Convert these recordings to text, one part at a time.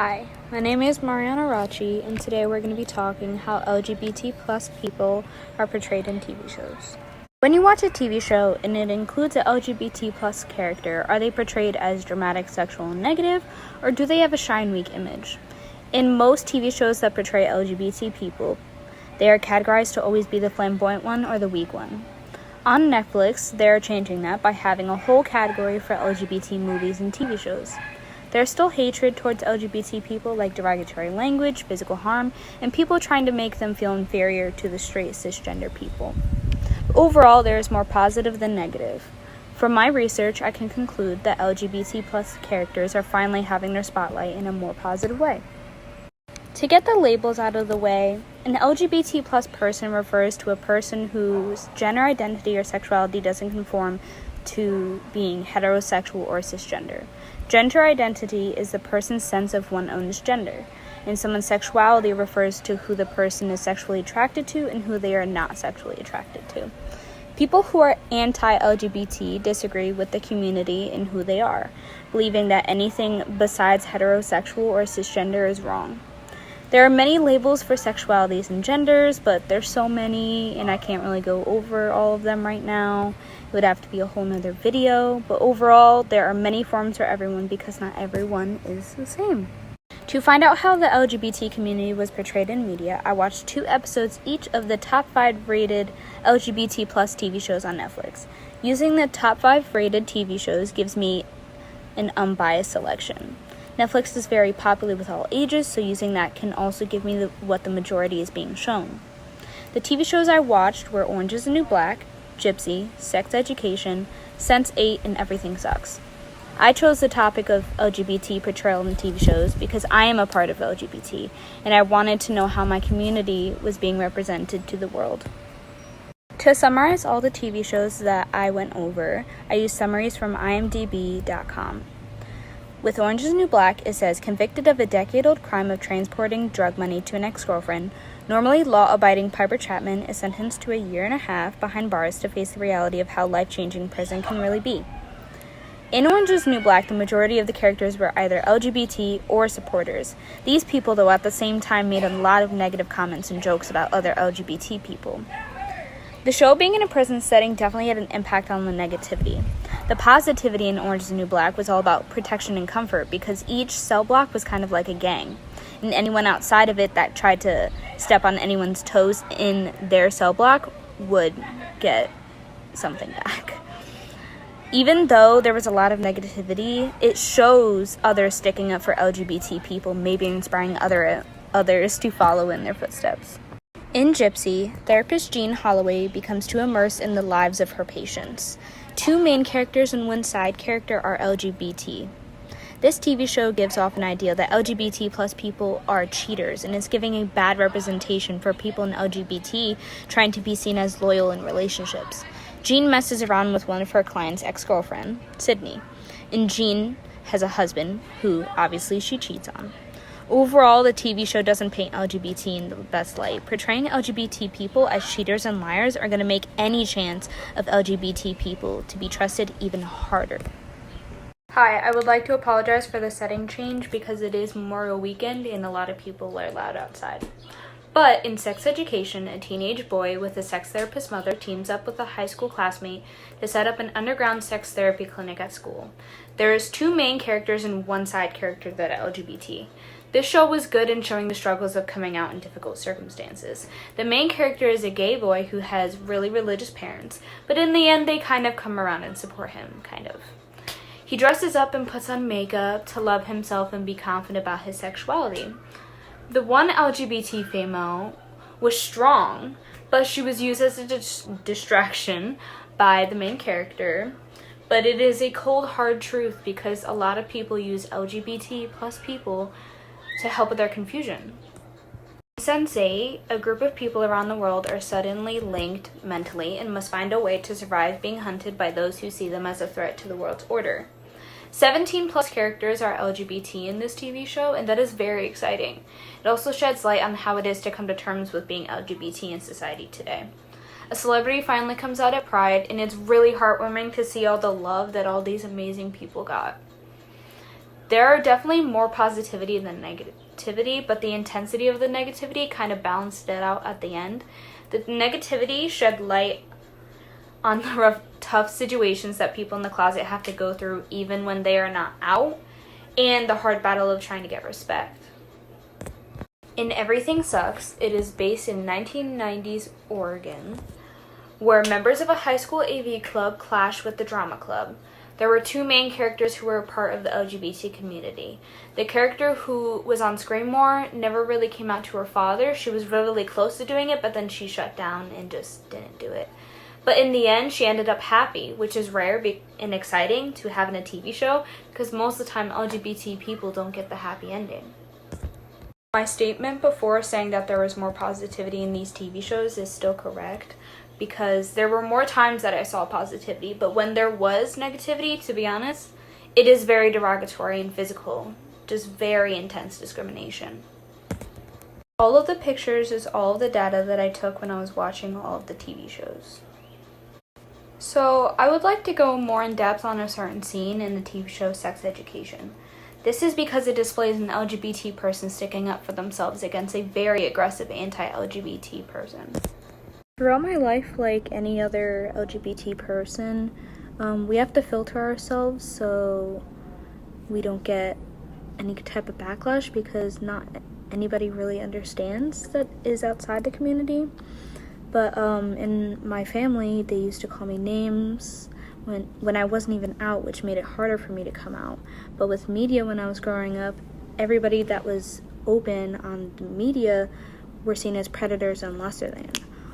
Hi, my name is Mariana Rachi, and today we're going to be talking how LGBT plus people are portrayed in TV shows. When you watch a TV show and it includes an LGBT plus character, are they portrayed as dramatic, sexual, and negative, or do they have a shy and weak image? In most TV shows that portray LGBT people, they are categorized to always be the flamboyant one or the weak one. On Netflix, they are changing that by having a whole category for LGBT movies and TV shows. There's still hatred towards LGBT people, like derogatory language, physical harm, and people trying to make them feel inferior to the straight cisgender people. Overall, there is more positive than negative. From my research, I can conclude that LGBT plus characters are finally having their spotlight in a more positive way. To get the labels out of the way, an LGBT plus person refers to a person whose gender identity or sexuality doesn't conform to being heterosexual or cisgender. Gender identity is the person's sense of one's own gender, and someone's sexuality refers to who the person is sexually attracted to and who they are not sexually attracted to. People who are anti-LGBT disagree with the community in who they are, believing that anything besides heterosexual or cisgender is wrong. There are many labels for sexualities and genders, but there's so many, and I can't really go over all of them right now. It would have to be a whole nother video, but overall, there are many forms for everyone because not everyone is the same. To find out how the LGBT community was portrayed in media, I watched 2 episodes each of the top 5 rated LGBT plus TV shows on Netflix. Using the top 5 rated TV shows gives me an unbiased selection. Netflix is very popular with all ages, so using that can also give me what the majority is being shown. The TV shows I watched were Orange is the New Black, Gypsy, Sex Education, Sense8, and Everything Sucks. I chose the topic of LGBT portrayal in TV shows because I am a part of LGBT, and I wanted to know how my community was being represented to the world. To summarize all the TV shows that I went over, I used summaries from imdb.com. With Orange is the New Black, it says, convicted of a decade-old crime of transporting drug money to an ex-girlfriend, normally law-abiding Piper Chapman is sentenced to a 1.5 years behind bars to face the reality of how life-changing prison can really be. In Orange is the New Black, the majority of the characters were either LGBT or supporters. These people, though, at the same time made a lot of negative comments and jokes about other LGBT people. The show being in a prison setting definitely had an impact on the negativity. The positivity in Orange is the New Black was all about protection and comfort because each cell block was kind of like a gang, and anyone outside of it that tried to step on anyone's toes in their cell block would get something back. Even though there was a lot of negativity, it shows others sticking up for LGBT people, maybe inspiring others to follow in their footsteps. In Gypsy, therapist Jean Holloway becomes too immersed in the lives of her patients. 2 main characters and 1 side character are LGBT. This TV show gives off an idea that LGBT plus people are cheaters and is giving a bad representation for people in LGBT trying to be seen as loyal in relationships. Jean messes around with one of her clients' ex-girlfriend, Sydney, and Jean has a husband who obviously she cheats on. Overall, the TV show doesn't paint LGBT in the best light. Portraying LGBT people as cheaters and liars are going to make any chance of LGBT people to be trusted even harder. Hi, I would like to apologize for the setting change because it is Memorial Weekend and a lot of people are loud outside. But in Sex Education, a teenage boy with a sex therapist mother teams up with a high school classmate to set up an underground sex therapy clinic at school. There is 2 main characters and 1 side character that are LGBT. This show was good in showing the struggles of coming out in difficult circumstances. The main character is a gay boy who has really religious parents, but in the end they kind of come around and support him, kind of. He dresses up and puts on makeup to love himself and be confident about his sexuality. The 1 LGBT female was strong, but she was used as a distraction by the main character. But it is a cold, hard truth because a lot of people use LGBT plus people to help with their confusion. In Sense8, a group of people around the world are suddenly linked mentally and must find a way to survive being hunted by those who see them as a threat to the world's order. 17 plus characters are LGBT in this TV show, and that is very exciting. It also sheds light on how it is to come to terms with being LGBT in society today. A celebrity finally comes out at Pride, and it's really heartwarming to see all the love that all these amazing people got. There are definitely more positivity than negativity, but the intensity of the negativity kind of balanced it out at the end. The negativity shed light on the rough, tough situations that people in the closet have to go through even when they are not out, and the hard battle of trying to get respect. In Everything Sucks, it is based in 1990s Oregon, where members of a high school AV club clash with the drama club. There were two main characters who were part of the LGBT community. The character who was on screen more never really came out to her father. She was really close to doing it, but then she shut down and just didn't do it. But in the end, she ended up happy, which is rare and exciting to have in a TV show, because most of the time LGBT people don't get the happy ending. My statement before saying that there was more positivity in these TV shows is still correct, because there were more times that I saw positivity, but when there was negativity, to be honest, it is very derogatory and physical, just very intense discrimination. All of the pictures is all of the data that I took when I was watching all of the TV shows. So I would like to go more in depth on a certain scene in the TV show Sex Education. This is because it displays an LGBT person sticking up for themselves against a very aggressive anti-LGBT person. Throughout my life, like any other LGBT person, we have to filter ourselves so we don't get any type of backlash, because not anybody really understands that is outside the community. But in my family, they used to call me names when I wasn't even out, which made it harder for me to come out. But with media, when I was growing up, everybody that was open on the media were seen as predators and lesser than.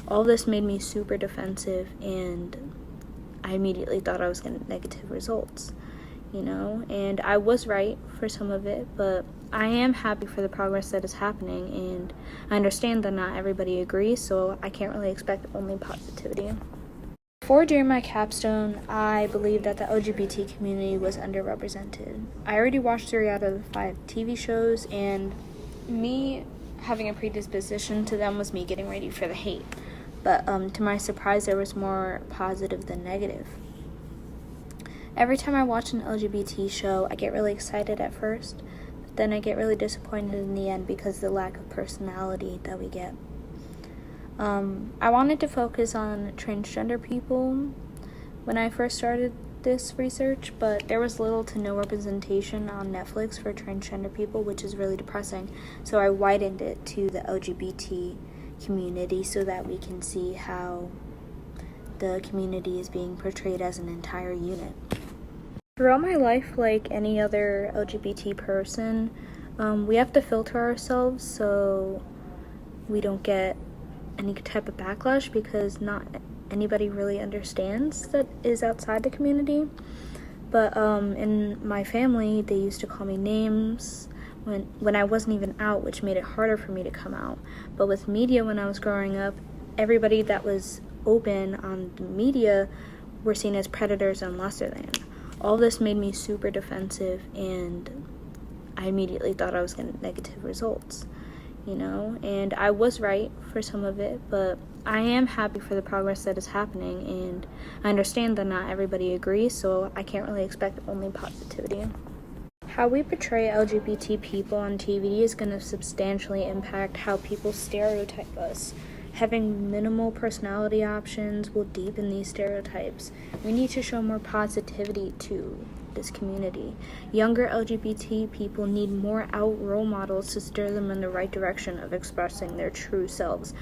All this made me super defensive, and I immediately thought I was getting negative results, and I was right for some of it, but I am happy for the progress that is happening, and I understand that not everybody agrees, so I can't really expect only positivity. Before doing my capstone, I believed that the LGBT community was underrepresented. I already watched 3 out of the 5 TV shows, and me having a predisposition to them was me getting ready for the hate. But to my surprise, there was more positive than negative. Every time I watch an LGBT show, I get really excited at first, but then I get really disappointed in the end because of the lack of personality that we get. I wanted to focus on transgender people when I first started this research, but there was little to no representation on Netflix for transgender people, which is really depressing. So I widened it to the LGBT community so that we can see how the community is being portrayed as an entire unit. Throughout my life, like any other LGBT person, we have to filter ourselves so we don't get any type of backlash, because not anybody really understands that is outside the community. But in my family, they used to call me names when I wasn't even out, which made it harder for me to come out. But with media, when I was growing up, everybody that was open on the media were seen as predators and lesser than. All this made me super defensive, and I immediately thought I was getting negative results, and I was right for some of it, but I am happy for the progress that is happening, and I understand that not everybody agrees, so I can't really expect only positivity. How we portray LGBT people on TV is going to substantially impact how people stereotype us. Having minimal personality options will deepen these stereotypes. We need to show more positivity to this community. Younger LGBT people need more out role models to steer them in the right direction of expressing their true selves,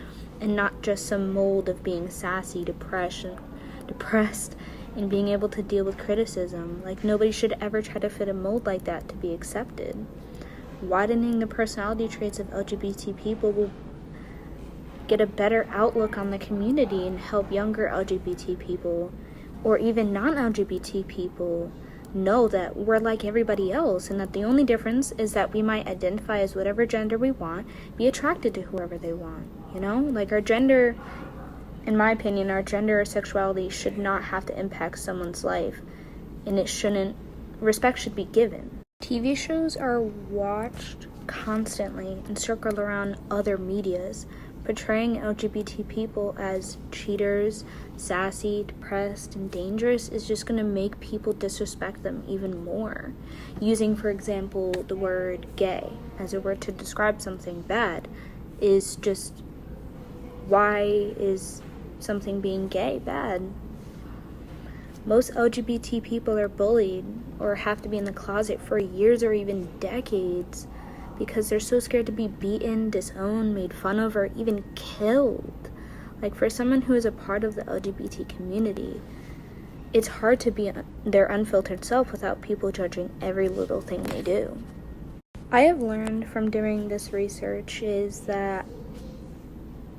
and not just some mold of being sassy, depressed, and being able to deal with criticism. Like, nobody should ever try to fit a mold like that to be accepted. Widening the personality traits of LGBT people will get a better outlook on the community and help younger LGBT people, or even non-LGBT people, know that we're like everybody else, and that the only difference is that we might identify as whatever gender we want, be attracted to whoever they want, Like, our gender, in my opinion, our gender or sexuality should not have to impact someone's life, and respect should be given. TV shows are watched constantly and circle around other medias, portraying LGBT people as cheaters, sassy, depressed, and dangerous is just going to make people disrespect them even more. Using, for example, the word gay as a word to describe something bad is just, why is something being gay bad? Most LGBT people are bullied or have to be in the closet for years or even decades because they're so scared to be beaten, disowned, made fun of, or even killed. Like, for someone who is a part of the LGBT community, it's hard to be their unfiltered self without people judging every little thing they do. I have learned from doing this research is that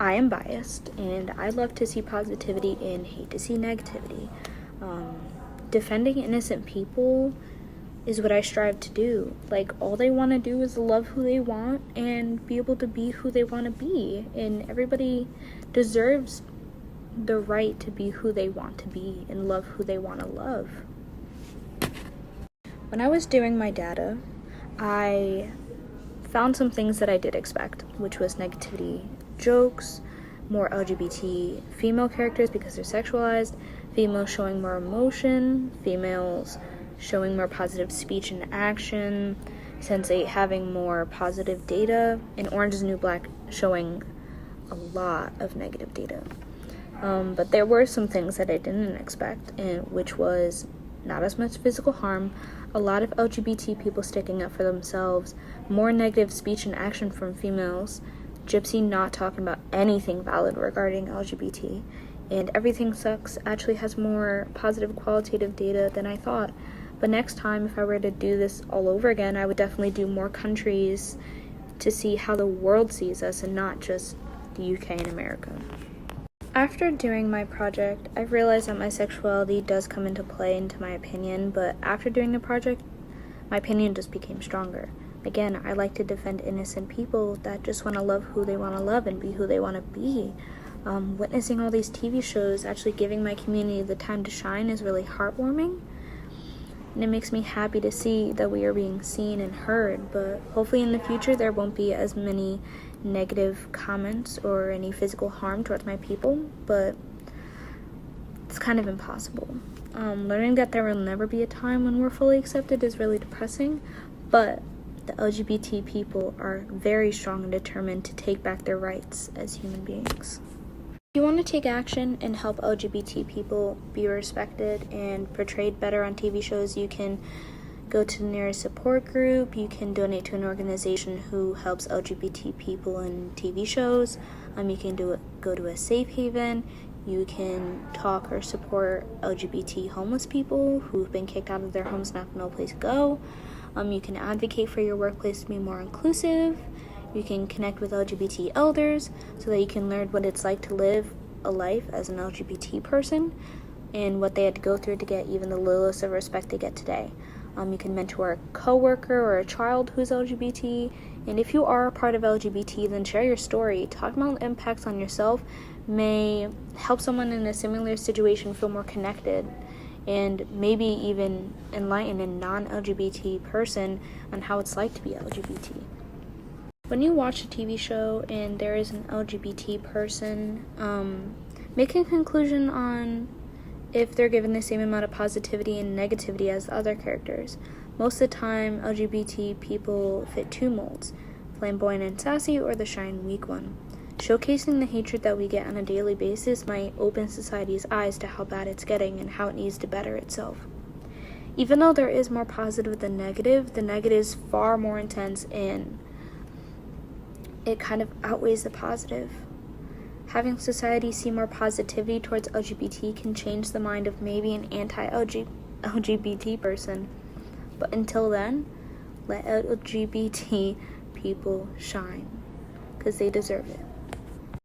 I am biased and I love to see positivity and hate to see negativity. Defending innocent people is what I strive to do. Like, all they want to do is love who they want and be able to be who they want to be. And everybody deserves the right to be who they want to be and love who they want to love. When I was doing my data, I found some things that I did expect, which was negativity jokes, more LGBT female characters because they're sexualized, females showing more emotion, females showing more positive speech and action, Sense8 having more positive data, and Orange is the New Black showing a lot of negative data. But there were some things that I didn't expect, and which was not as much physical harm, a lot of LGBT people sticking up for themselves, more negative speech and action from females, Gypsy not talking about anything valid regarding LGBT, and Everything Sucks actually has more positive qualitative data than I thought. But next time, if I were to do this all over again, I would definitely do more countries to see how the world sees us and not just the UK and America. After doing my project, I've realized that my sexuality does come into play into my opinion, but after doing the project, my opinion just became stronger. Again, I like to defend innocent people that just want to love who they want to love and be who they want to be. Witnessing all these TV shows, actually giving my community the time to shine is really heartwarming. And it makes me happy to see that we are being seen and heard, but hopefully in the future there won't be as many negative comments or any physical harm towards my people, but it's kind of impossible. Learning that there will never be a time when we're fully accepted is really depressing, but the LGBT people are very strong and determined to take back their rights as human beings. If you want to take action and help LGBT people be respected and portrayed better on TV shows, you can go to the nearest support group, you can donate to an organization who helps LGBT people in TV shows, you can go to a safe haven, you can talk or support LGBT homeless people who've been kicked out of their homes and have no place to go, you can advocate for your workplace to be more inclusive. You can connect with LGBT elders so that you can learn what it's like to live a life as an LGBT person and what they had to go through to get even the littlest of respect they get today. You can mentor a coworker or a child who's LGBT, and if you are a part of LGBT, then share your story. Talk about the impacts on yourself may help someone in a similar situation feel more connected and maybe even enlighten a non-LGBT person on how it's like to be LGBT. When you watch a TV show and there is an LGBT person, make a conclusion on if they're given the same amount of positivity and negativity as the other characters. Most of the time, LGBT people fit two molds, flamboyant and sassy or the shy and weak one. Showcasing the hatred that we get on a daily basis might open society's eyes to how bad it's getting and how it needs to better itself. Even though there is more positive than negative, the negative is far more intense and it kind of outweighs the positive. Having society see more positivity towards LGBT can change the mind of maybe an anti-LGBT person. But until then, let LGBT people shine, because they deserve it.